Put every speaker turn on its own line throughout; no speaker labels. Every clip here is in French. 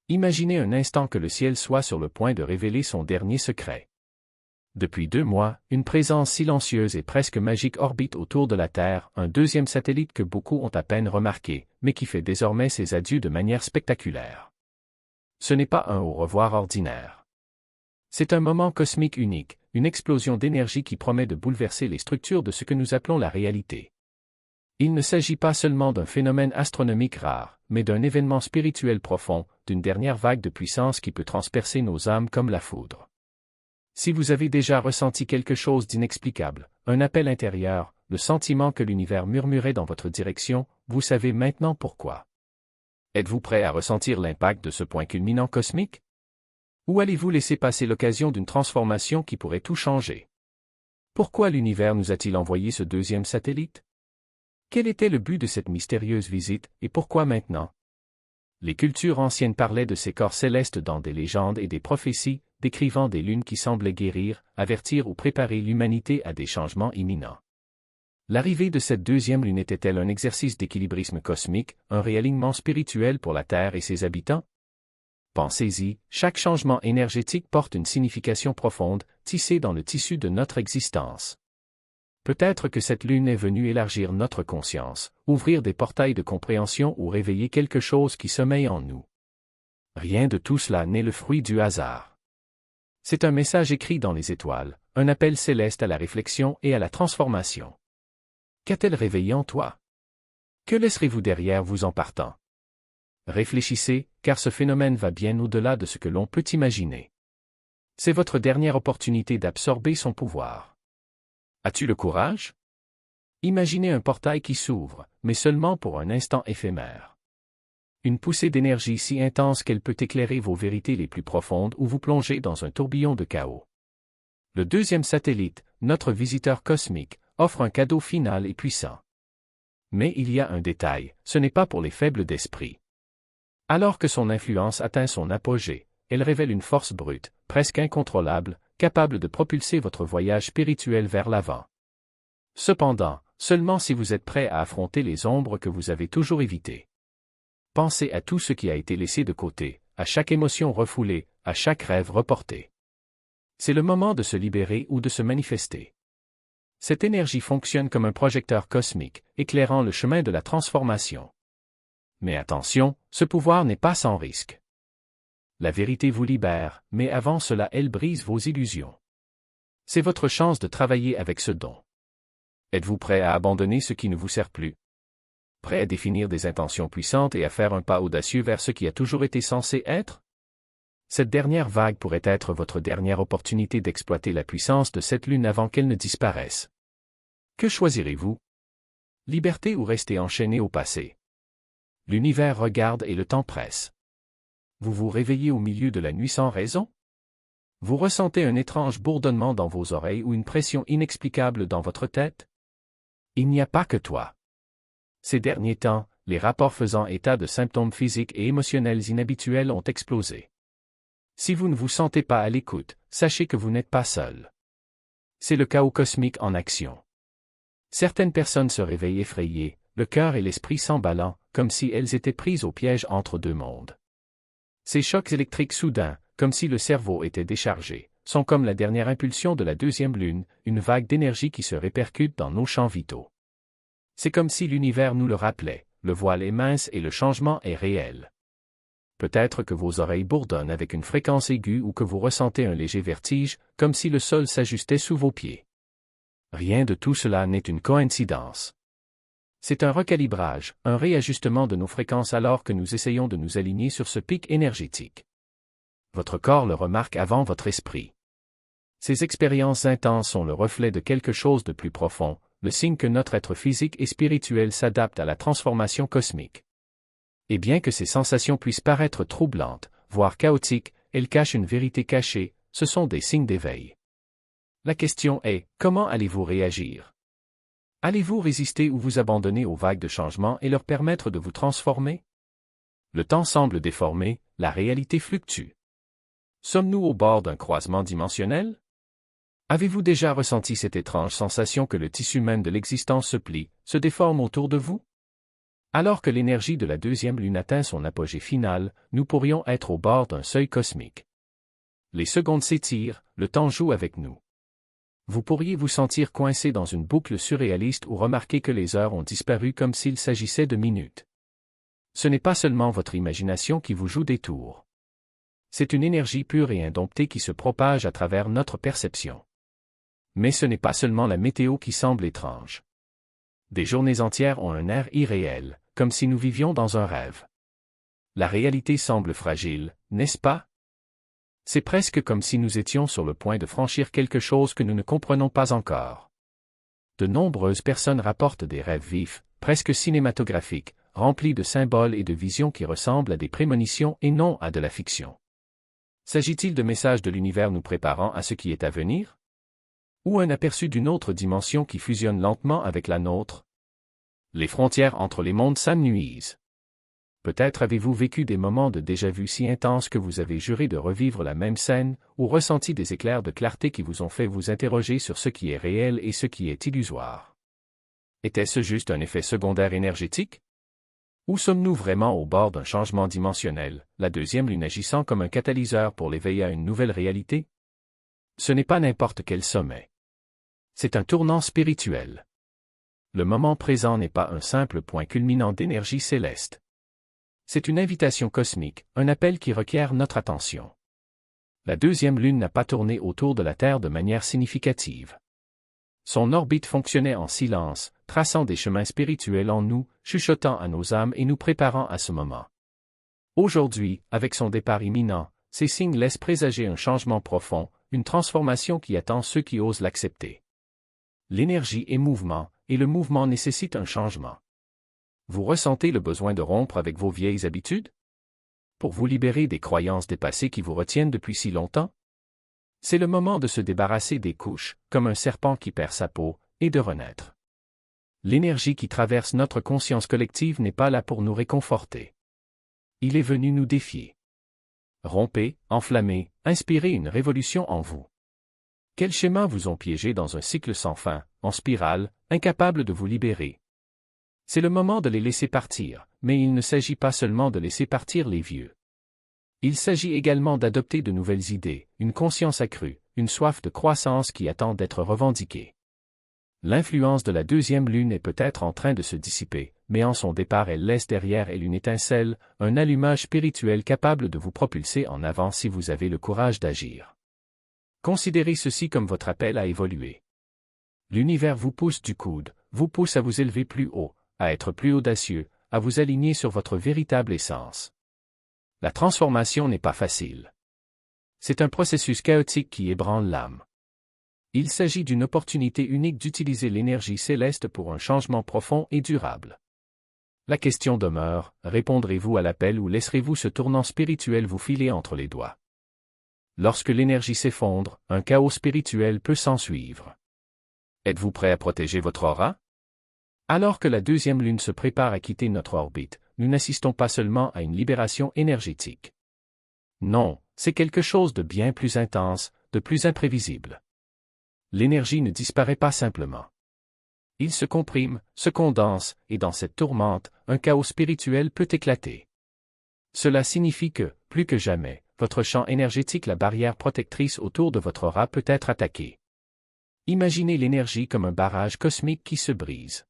Imaginez un instant que le ciel soit sur le point de révéler son dernier secret. Depuis 2 mois, une présence silencieuse et presque magique orbite autour de la Terre, un deuxième satellite que beaucoup ont à peine remarqué, mais qui fait désormais ses adieux de manière spectaculaire. Ce n'est pas un au revoir ordinaire. C'est un moment cosmique unique, une explosion d'énergie qui promet de bouleverser les structures de ce que nous appelons la réalité. Il ne s'agit pas seulement d'un phénomène astronomique rare, mais d'un événement spirituel profond, d'une dernière vague de puissance qui peut transpercer nos âmes comme la foudre. Si vous avez déjà ressenti quelque chose d'inexplicable, un appel intérieur, le sentiment que l'univers murmurait dans votre direction, vous savez maintenant pourquoi. Êtes-vous prêt à ressentir l'impact de ce point culminant cosmique? Ou allez-vous laisser passer l'occasion d'une transformation qui pourrait tout changer? Pourquoi l'univers nous a-t-il envoyé ce deuxième satellite? Quel était le but de cette mystérieuse visite, et pourquoi maintenant? Les cultures anciennes parlaient de ces corps célestes dans des légendes et des prophéties, décrivant des lunes qui semblaient guérir, avertir ou préparer l'humanité à des changements imminents. L'arrivée de cette deuxième lune était-elle un exercice d'équilibrisme cosmique, un réalignement spirituel pour la Terre et ses habitants? Pensez-y, chaque changement énergétique porte une signification profonde, tissée dans le tissu de notre existence. Peut-être que cette lune est venue élargir notre conscience, ouvrir des portails de compréhension ou réveiller quelque chose qui sommeille en nous. Rien de tout cela n'est le fruit du hasard. C'est un message écrit dans les étoiles, un appel céleste à la réflexion et à la transformation. Qu'a-t-elle réveillé en toi? Que laisserez-vous derrière vous en partant? Réfléchissez, car ce phénomène va bien au-delà de ce que l'on peut imaginer. C'est votre dernière opportunité d'absorber son pouvoir. As-tu le courage? Imaginez un portail qui s'ouvre, mais seulement pour un instant éphémère. Une poussée d'énergie si intense qu'elle peut éclairer vos vérités les plus profondes ou vous plonger dans un tourbillon de chaos. Le deuxième satellite, notre visiteur cosmique, offre un cadeau final et puissant. Mais il y a un détail, ce n'est pas pour les faibles d'esprit. Alors que son influence atteint son apogée, elle révèle une force brute, presque incontrôlable, capable de propulser votre voyage spirituel vers l'avant. Cependant, seulement si vous êtes prêt à affronter les ombres que vous avez toujours évitées. Pensez à tout ce qui a été laissé de côté, à chaque émotion refoulée, à chaque rêve reporté. C'est le moment de se libérer ou de se manifester. Cette énergie fonctionne comme un projecteur cosmique, éclairant le chemin de la transformation. Mais attention, ce pouvoir n'est pas sans risque. La vérité vous libère, mais avant cela elle brise vos illusions. C'est votre chance de travailler avec ce don. Êtes-vous prêt à abandonner ce qui ne vous sert plus? Prêt à définir des intentions puissantes et à faire un pas audacieux vers ce qui a toujours été censé être? Cette dernière vague pourrait être votre dernière opportunité d'exploiter la puissance de cette lune avant qu'elle ne disparaisse. Que choisirez-vous? Liberté ou rester enchaîné au passé? L'univers regarde et le temps presse. Vous vous réveillez au milieu de la nuit sans raison? Vous ressentez un étrange bourdonnement dans vos oreilles ou une pression inexplicable dans votre tête? Il n'y a pas que toi. Ces derniers temps, les rapports faisant état de symptômes physiques et émotionnels inhabituels ont explosé. Si vous ne vous sentez pas à l'écoute, sachez que vous n'êtes pas seul. C'est le chaos cosmique en action. Certaines personnes se réveillent effrayées, le cœur et l'esprit s'emballant, comme si elles étaient prises au piège entre deux mondes. Ces chocs électriques soudains, comme si le cerveau était déchargé, sont comme la dernière impulsion de la deuxième lune, une vague d'énergie qui se répercute dans nos champs vitaux. C'est comme si l'univers nous le rappelait, le voile est mince et le changement est réel. Peut-être que vos oreilles bourdonnent avec une fréquence aiguë ou que vous ressentez un léger vertige, comme si le sol s'ajustait sous vos pieds. Rien de tout cela n'est une coïncidence. C'est un recalibrage, un réajustement de nos fréquences alors que nous essayons de nous aligner sur ce pic énergétique. Votre corps le remarque avant votre esprit. Ces expériences intenses sont le reflet de quelque chose de plus profond, le signe que notre être physique et spirituel s'adapte à la transformation cosmique. Et bien que ces sensations puissent paraître troublantes, voire chaotiques, elles cachent une vérité cachée, ce sont des signes d'éveil. La question est, comment allez-vous réagir? Allez-vous résister ou vous abandonner aux vagues de changement et leur permettre de vous transformer? Le temps semble déformé, la réalité fluctue. Sommes-nous au bord d'un croisement dimensionnel? Avez-vous déjà ressenti cette étrange sensation que le tissu même de l'existence se plie, se déforme autour de vous? Alors que l'énergie de la deuxième lune atteint son apogée final, nous pourrions être au bord d'un seuil cosmique. Les secondes s'étirent, le temps joue avec nous. Vous pourriez vous sentir coincé dans une boucle surréaliste ou remarquer que les heures ont disparu comme s'il s'agissait de minutes. Ce n'est pas seulement votre imagination qui vous joue des tours. C'est une énergie pure et indomptée qui se propage à travers notre perception. Mais ce n'est pas seulement la météo qui semble étrange. Des journées entières ont un air irréel, comme si nous vivions dans un rêve. La réalité semble fragile, n'est-ce pas? C'est presque comme si nous étions sur le point de franchir quelque chose que nous ne comprenons pas encore. De nombreuses personnes rapportent des rêves vifs, presque cinématographiques, remplis de symboles et de visions qui ressemblent à des prémonitions et non à de la fiction. S'agit-il de messages de l'univers nous préparant à ce qui est à venir? Ou un aperçu d'une autre dimension qui fusionne lentement avec la nôtre? Les frontières entre les mondes s'amenuisent. Peut-être avez-vous vécu des moments de déjà-vu si intenses que vous avez juré de revivre la même scène, ou ressenti des éclairs de clarté qui vous ont fait vous interroger sur ce qui est réel et ce qui est illusoire. Était-ce juste un effet secondaire énergétique? Ou sommes-nous vraiment au bord d'un changement dimensionnel, la deuxième lune agissant comme un catalyseur pour l'éveil à une nouvelle réalité? Ce n'est pas n'importe quel sommet. C'est un tournant spirituel. Le moment présent n'est pas un simple point culminant d'énergie céleste. C'est une invitation cosmique, un appel qui requiert notre attention. La deuxième lune n'a pas tourné autour de la Terre de manière significative. Son orbite fonctionnait en silence, traçant des chemins spirituels en nous, chuchotant à nos âmes et nous préparant à ce moment. Aujourd'hui, avec son départ imminent, ces signes laissent présager un changement profond, une transformation qui attend ceux qui osent l'accepter. L'énergie est mouvement, et le mouvement nécessite un changement. Vous ressentez le besoin de rompre avec vos vieilles habitudes? Pour vous libérer des croyances dépassées qui vous retiennent depuis si longtemps? C'est le moment de se débarrasser des couches, comme un serpent qui perd sa peau, et de renaître. L'énergie qui traverse notre conscience collective n'est pas là pour nous réconforter. Il est venu nous défier. Rompez, enflammez, inspirez une révolution en vous. Quels schémas vous ont piégé dans un cycle sans fin, en spirale, incapable de vous libérer? C'est le moment de les laisser partir, mais il ne s'agit pas seulement de laisser partir les vieux. Il s'agit également d'adopter de nouvelles idées, une conscience accrue, une soif de croissance qui attend d'être revendiquée. L'influence de la deuxième lune est peut-être en train de se dissiper, mais en son départ elle laisse derrière elle une étincelle, un allumage spirituel capable de vous propulser en avant si vous avez le courage d'agir. Considérez ceci comme votre appel à évoluer. L'univers vous pousse du coude, vous pousse à vous élever plus haut, à être plus audacieux, à vous aligner sur votre véritable essence. La transformation n'est pas facile. C'est un processus chaotique qui ébranle l'âme. Il s'agit d'une opportunité unique d'utiliser l'énergie céleste pour un changement profond et durable. La question demeure, répondrez-vous à l'appel ou laisserez-vous ce tournant spirituel vous filer entre les doigts? Lorsque l'énergie s'effondre, un chaos spirituel peut s'ensuivre. Êtes-vous prêt à protéger votre aura? Alors que la deuxième lune se prépare à quitter notre orbite, nous n'assistons pas seulement à une libération énergétique. Non, c'est quelque chose de bien plus intense, de plus imprévisible. L'énergie ne disparaît pas simplement. Il se comprime, se condense, et dans cette tourmente, un chaos spirituel peut éclater. Cela signifie que, plus que jamais, votre champ énergétique, la barrière protectrice autour de votre aura peut être attaquée. Imaginez l'énergie comme un barrage cosmique qui se brise.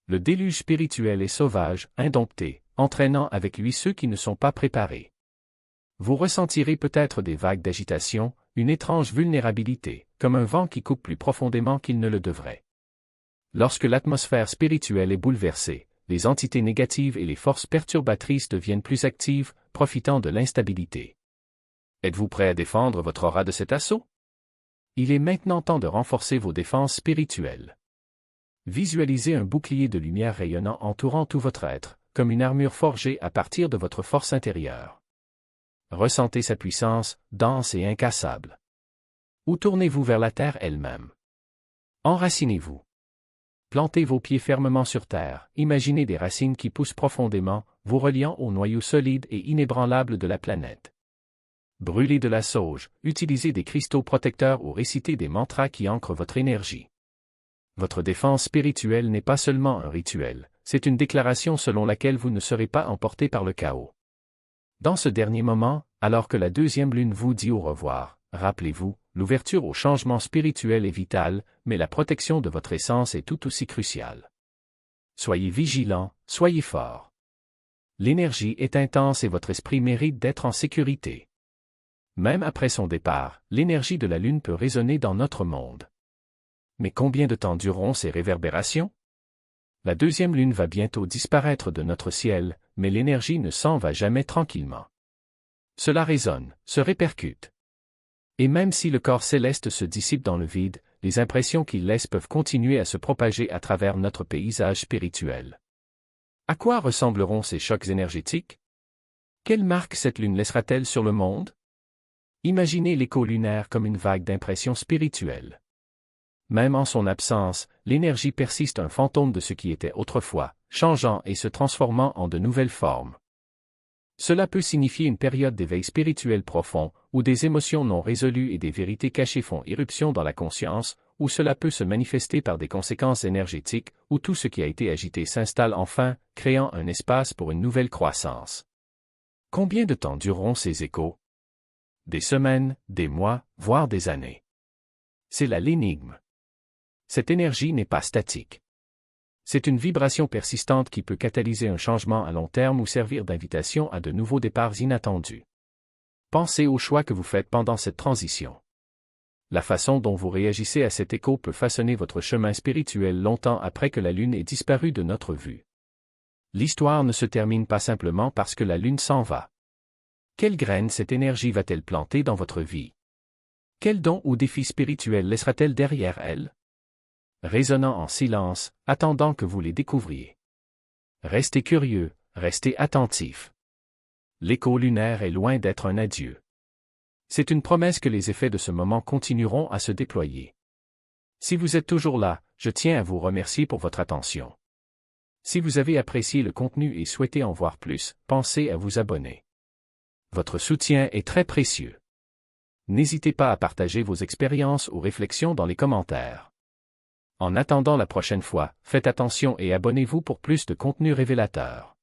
Le déluge spirituel est sauvage, indompté, entraînant avec lui ceux qui ne sont pas préparés. Vous ressentirez peut-être des vagues d'agitation, une étrange vulnérabilité, comme un vent qui coupe plus profondément qu'il ne le devrait. Lorsque l'atmosphère spirituelle est bouleversée, les entités négatives et les forces perturbatrices deviennent plus actives, profitant de l'instabilité. Êtes-vous prêt à défendre votre aura de cet assaut? Il est maintenant temps de renforcer vos défenses spirituelles. Visualisez un bouclier de lumière rayonnant entourant tout votre être, comme une armure forgée à partir de votre force intérieure. Ressentez sa puissance, dense et incassable. Ou tournez-vous vers la terre elle-même. Enracinez-vous. Plantez vos pieds fermement sur terre, imaginez des racines qui poussent profondément, vous reliant au noyau solide et inébranlable de la planète. Brûlez de la sauge, utilisez des cristaux protecteurs ou récitez des mantras qui ancrent votre énergie. Votre défense spirituelle n'est pas seulement un rituel, C'est une déclaration selon laquelle vous ne serez pas emporté par le chaos. Dans ce dernier moment, alors que la deuxième lune vous dit au revoir, rappelez-vous, l'ouverture au changement spirituel est vitale, mais la protection de votre essence est tout aussi cruciale. Soyez vigilants, soyez forts. L'énergie est intense et votre esprit mérite d'être en sécurité. Même après son départ, l'énergie de la Lune peut résonner dans notre monde. Mais combien de temps dureront ces réverbérations? La deuxième Lune va bientôt disparaître de notre ciel, mais l'énergie ne s'en va jamais tranquillement. Cela résonne, se répercute. Et même si le corps céleste se dissipe dans le vide, les impressions qu'il laisse peuvent continuer à se propager à travers notre paysage spirituel. À quoi ressembleront ces chocs énergétiques? Quelle marque cette lune laissera-t-elle sur le monde? Imaginez l'écho lunaire comme une vague d'impressions spirituelles. Même en son absence, l'énergie persiste un fantôme de ce qui était autrefois, changeant et se transformant en de nouvelles formes. Cela peut signifier une période d'éveil spirituel profond, où des émotions non résolues et des vérités cachées font irruption dans la conscience, ou cela peut se manifester par des conséquences énergétiques, où tout ce qui a été agité s'installe enfin, créant un espace pour une nouvelle croissance. Combien de temps dureront ces échos? Des semaines, des mois, voire des années. C'est là l'énigme. Cette énergie n'est pas statique. C'est une vibration persistante qui peut catalyser un changement à long terme ou servir d'invitation à de nouveaux départs inattendus. Pensez aux choix que vous faites pendant cette transition. La façon dont vous réagissez à cet écho peut façonner votre chemin spirituel longtemps après que la Lune ait disparu de notre vue. L'histoire ne se termine pas simplement parce que la Lune s'en va. Quelle graine cette énergie va-t-elle planter dans votre vie? Quel don ou défi spirituel laissera-t-elle derrière elle? Résonnant en silence, attendant que vous les découvriez. Restez curieux, restez attentifs. L'écho lunaire est loin d'être un adieu. C'est une promesse que les effets de ce moment continueront à se déployer. Si vous êtes toujours là, je tiens à vous remercier pour votre attention. Si vous avez apprécié le contenu et souhaitez en voir plus, pensez à vous abonner. Votre soutien est très précieux. N'hésitez pas à partager vos expériences ou réflexions dans les commentaires. En attendant la prochaine fois, faites attention et abonnez-vous pour plus de contenu révélateur.